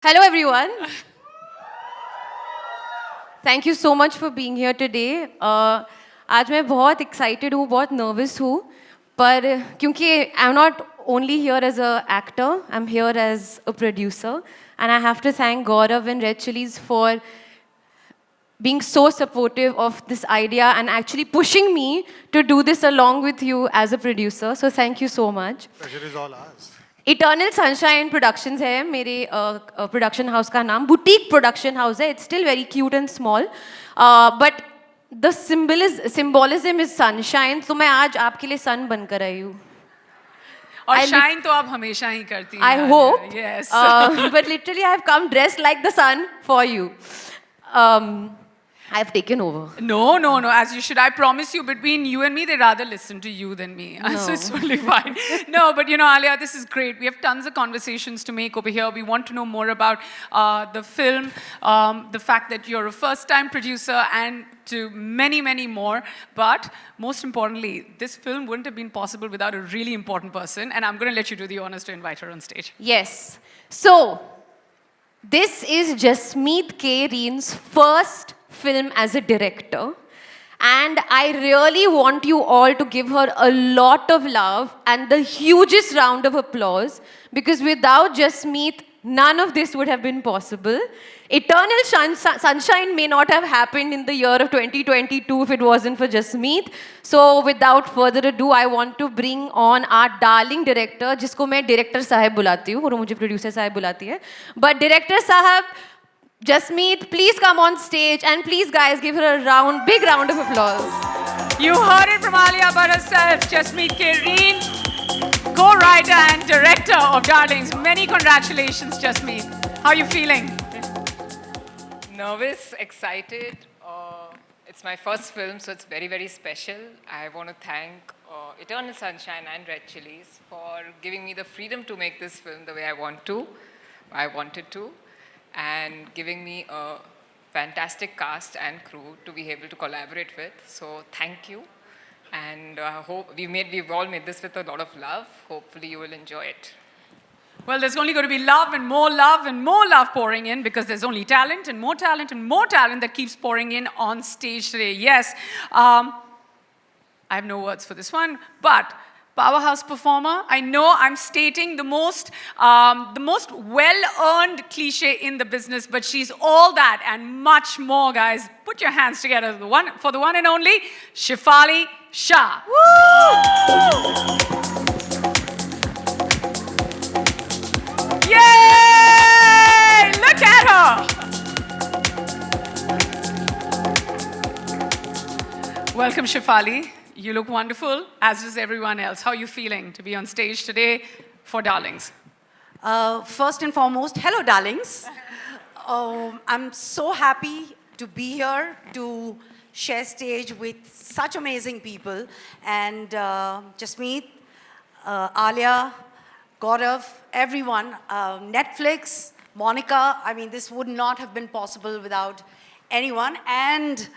Hello everyone. Thank you so much for being here today. आज मैं बहुत excited हूँ, बहुत nervous हूँ, पर क्योंकि I'm not only here as a actor, I'm here as a producer, and I have to thank Gaurav and Red Chillies for being so supportive of this idea and actually pushing me to do this along with you as a producer. So thank you so much. Pleasure is all ours. Eternal sunshine productions है मेरे production house का नाम boutique production house है it's still very cute and small but the symbolism is sunshine तो मैं आज आपके लिए सन बनकर आई हूँ और शाइन तो आप हमेशा ही करती हैं I hope yes but literally I have come dressed like the sun for you I've taken over. No, as you should. I promise you, between you and me, they rather listen to you than me. No. So it's totally fine. No, but Alia, this is great. We have tons of conversations to make over here. We want to know more about the film, the fact that you're a first-time producer, and to many, many more. But most importantly, this film wouldn't have been possible without a really important person. And I'm going to let you do the honors to invite her on stage. Yes. So, this is Jasmeet K. Reen's first film as a director, and I really want you all to give her a lot of love and the hugest round of applause, because without Jasmeet, none of this would have been possible. Eternal Sunshine may not have happened in the year of 2022 if it wasn't for Jasmeet. So without further ado, I want to bring on our darling director, जिसको मैं director साहब बुलाती हूँ और मुझे producer साहब बुलाती है. But director साहब, Jasmeet, please come on stage, and please guys give her a big round of applause. You heard it from Alia Bhatt herself, Jasmeet K. Reen, co-writer and director of Darlings. Many congratulations, Jasmeet. How are you feeling? Nervous, excited. It's my first film, so it's very, very special. I want to thank Eternal Sunshine and Red Chillies for giving me the freedom to make this film the way I wanted to, and giving me a fantastic cast and crew to be able to collaborate with. So thank you, and hope we've all made this with a lot of love. Hopefully you will enjoy it. Well, there's only going to be love and more love pouring in, because there's only talent and more talent and more talent that keeps pouring in on stage today. Yes, I have no words for this one, but powerhouse performer. I know I'm stating the most well-earned cliche in the business, but she's all that and much more, guys. Put your hands together for the one and only Shefali Shah. Yay! Look at her. Welcome, Shefali. You look wonderful, as does everyone else. How are you feeling to be on stage today for Darlings? First and foremost, hello, darlings. I'm so happy to be here to share stage with such amazing people. And Jasmeet, Alia, Gaurav, everyone, Netflix, Monica. I mean, this would not have been possible without anyone, and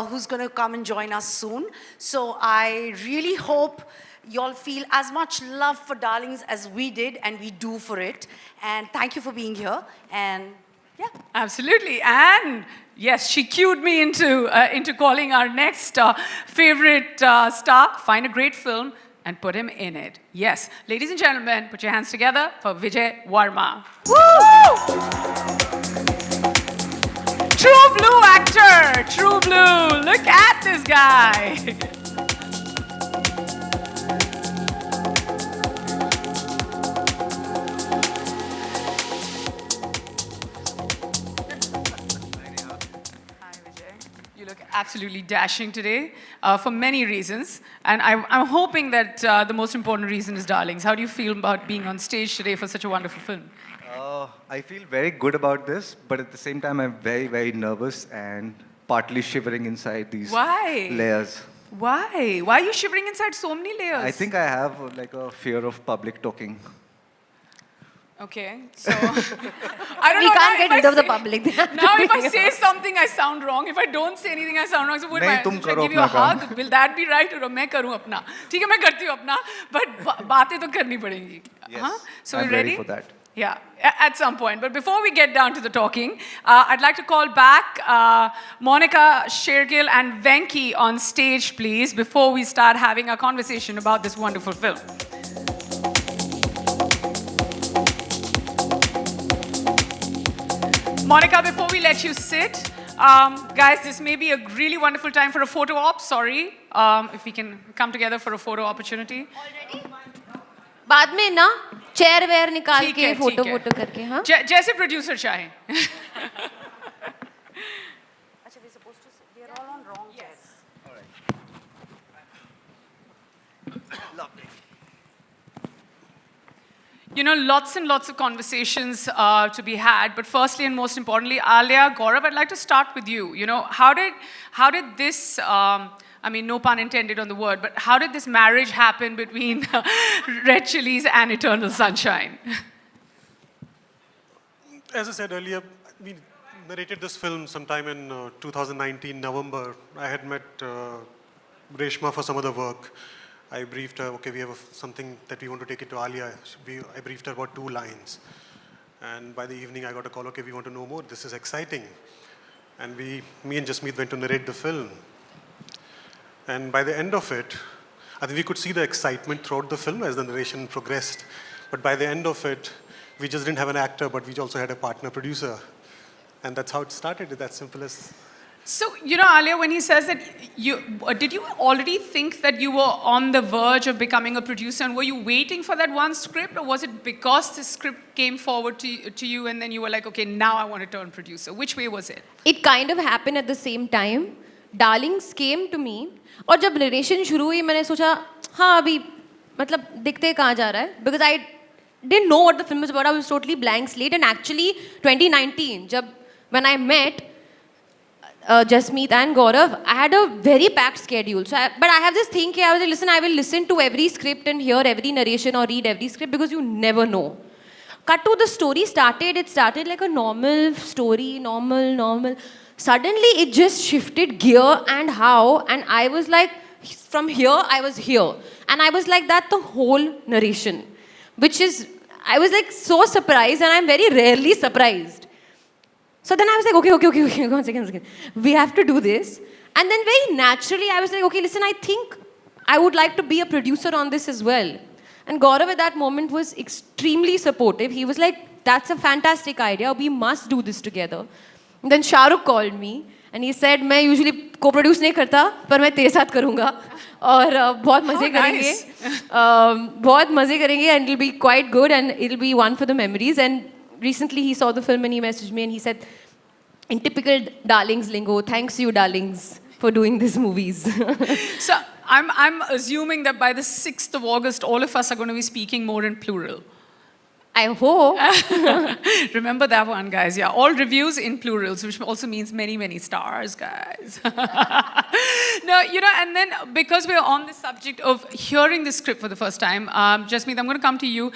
who's going to come and join us soon. So I really hope y'all feel as much love for Darlings as we did, and we do for it. And thank you for being here. And yeah. Absolutely. And yes, she cued me into calling our next favorite star. Find a great film and put him in it. Yes. Ladies and gentlemen, put your hands together for Vijay Varma. Woo! True blue actor, true blue. Look at this guy. You look absolutely dashing today for many reasons. And I'm hoping that the most important reason is Darlings. How do you feel about being on stage today for such a wonderful film? I feel very good about this, but at the same time, I'm very, very nervous and partly shivering inside these Why? layers. Why? Why are you shivering inside so many layers? I think I have like a fear of public talking. Okay, so I don't We know. can't get rid of the public. Now, if I say something, I sound wrong. If I don't say anything, I sound wrong. So would नहीं, I तुम should I करो give you a अपना काम. hug? Will that be right? और मैं करूँ अपना. ठीक है, मैं करती हूँ अपना. But बातें तो करनी पड़ेंगी. Yes, Huh? So I'm you ready? for that. Yeah, at some point. But before we get down to the talking, I'd like to call back Monica, Shergill, and Venki on stage, please, before we start having a conversation about this wonderful film. Monica, before we let you sit, guys, this may be a really wonderful time for a photo op. Sorry, if we can come together for a photo opportunity. बाद में ना chair where निकाल ठीक के है, photo ठीक है। वोटो करके हाँ जैसे प्रोड्यूसर चाहे. Actually, we're supposed to sit. We are all on wrong chairs. You know, lots and lots of conversations to be had. But firstly and most importantly, Alia, Gaurav, I'd like to start with you. You know, how did this, I mean, no pun intended on the word, but how did this marriage happen between Red Chillies and Eternal Sunshine? As I said earlier, we narrated this film sometime in 2019, November. I had met Reshma for some other work. I briefed her, okay, we have something that we want to take it to Alia. I briefed her about 2 lines. And by the evening, I got a call, okay, we want to know more. This is exciting. And me and Jasmeet went to narrate the film. And by the end of it, I think we could see the excitement throughout the film as the narration progressed. But by the end of it, we just didn't have an actor, but we also had a partner producer. And that's how it started, it's that simple as... So, you know, Alia, when he says that, did you already think that you were on the verge of becoming a producer, and were you waiting for that one script, or was it because the script came forward to you and then you were like, okay, now I want to turn producer? Which way was it? It kind of happened at the same time. Darlings came to me और जब narration शुरू हुई मैंने सोचा हाँ अभी मतलब दिखते हैं कहाँ जा रहा है because I didn't know what the film was about. I was totally blank slate, and actually 2019 when I met Jasmeet and Gaurav, I had a very packed schedule. But I have this thing, I was like, listen, I will listen to every script and hear every narration or read every script because you never know. Cut to the story started. It started like a normal story, normal. Suddenly, it just shifted gear and how, and I was like, from here, I was here. And I was like that the whole narration, which is, I was like so surprised, and I'm very rarely surprised. So then I was like, okay, one second. We have to do this. And then very naturally, I was like, okay, listen, I think I would like to be a producer on this as well. And Gaurav at that moment was extremely supportive. He was like, that's a fantastic idea. We must do this together. And then Shahrukh called me and he said, मैं usually co-produce नहीं करता, पर मैं तेरे साथ करूँगा और बहुत मज़े करेंगे, बहुत मज़े करेंगे, and it'll be quite good and it'll be one for the memories. And recently he saw the film and he messaged me and he said, in typical Darlings lingo, thanks you, Darlings, for doing these movies. So I'm assuming that by the 6th of August, all of us are going to be speaking more in plural. I hope. Remember that one, guys. Yeah, all reviews in plurals, which also means many, many stars, guys. No, you know, and then because we're on the subject of hearing the script for the first time, Jasmeet, I'm going to come to you.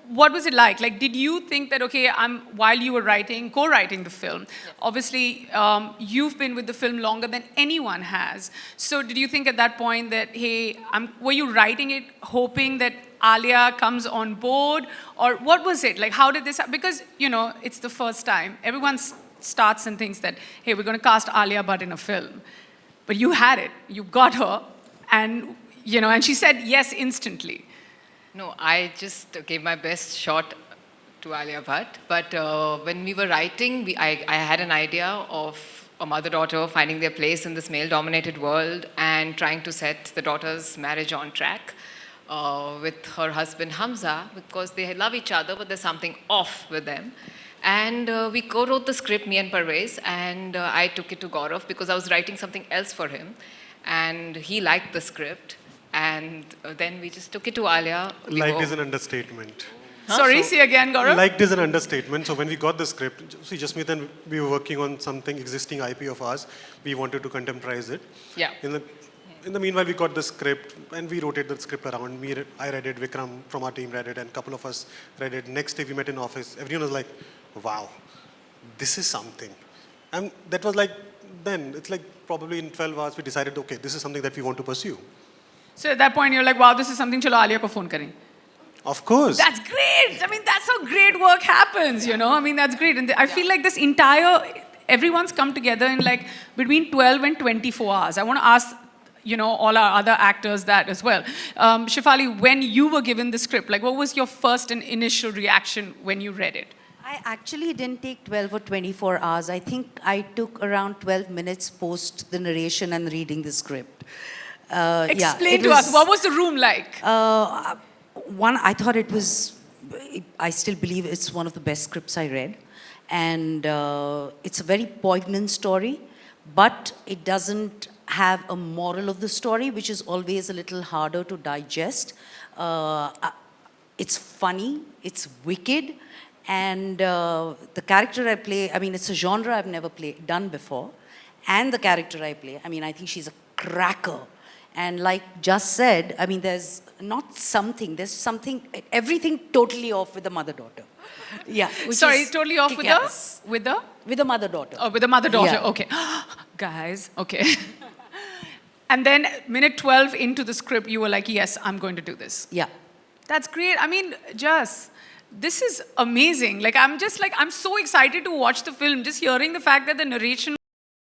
What was it like? Like, did you think that, okay, while you were co-writing the film, obviously, you've been with the film longer than anyone has. So did you think at that point that, hey, were you writing it hoping that Alia comes on board? Or what was it? Like, how did this happen? Because, you know, it's the first time. Everyone starts and thinks that, hey, we're going to cast Alia Bhatt in a film. But you had it. You got her. And, you know, and she said yes instantly. No, I just gave my best shot to Alia Bhatt. But when we were writing, I had an idea of a mother-daughter finding their place in this male-dominated world and trying to set the daughter's marriage on track with her husband Hamza, because they love each other, but there's something off with them. And we co-wrote the script, me and Parvez, and I took it to Gaurav because I was writing something else for him. And he liked the script. And then we just took it to Alia. Liked is an understatement. Huh? Sorry, see again, Gaurav? Liked is an understatement. So when we got the script, see, Jasmeet and we were working on something existing IP of ours. We wanted to contemporize it. Yeah. In the meanwhile, we got the script and we rotated the script around. I read it, Vikram from our team read it, and a couple of us read it. Next day we met in office. Everyone was like, wow, this is something. And that was like, then, it's like probably in 12 hours we decided, okay, this is something that we want to pursue. So at that point, you're like, wow, this is something, chalo Alia ko phone karein. Of course. That's great. I mean, that's how great work happens, you know. I mean, that's great. And I feel like this everyone's come together in like between 12 and 24 hours. I want to ask, you know, all our other actors that as well. Shefali, when you were given the script, like what was your first and initial reaction when you read it? I actually didn't take 12 or 24 hours. I think I took around 12 minutes post the narration and reading the script. Explain to us, what was the room like? One, I thought it was, I still believe it's one of the best scripts I read. And it's a very poignant story, but it doesn't have a moral of the story, which is always a little harder to digest. It's funny, it's wicked, and the character I play, I mean, it's a genre I've never done before. And the character I play, I mean, I think she's a cracker. And like just said, I mean, there's something, everything totally off with the mother-daughter. Yeah. Sorry, totally off with kick-ass. with the? With the mother-daughter. Oh, with the mother-daughter, Yeah. okay. Guys, okay. And then minute 12 into the script, you were like, yes, I'm going to do this. Yeah. That's great. I mean, Jas, this is amazing. Like, I'm so excited to watch the film. Just hearing the fact that the narration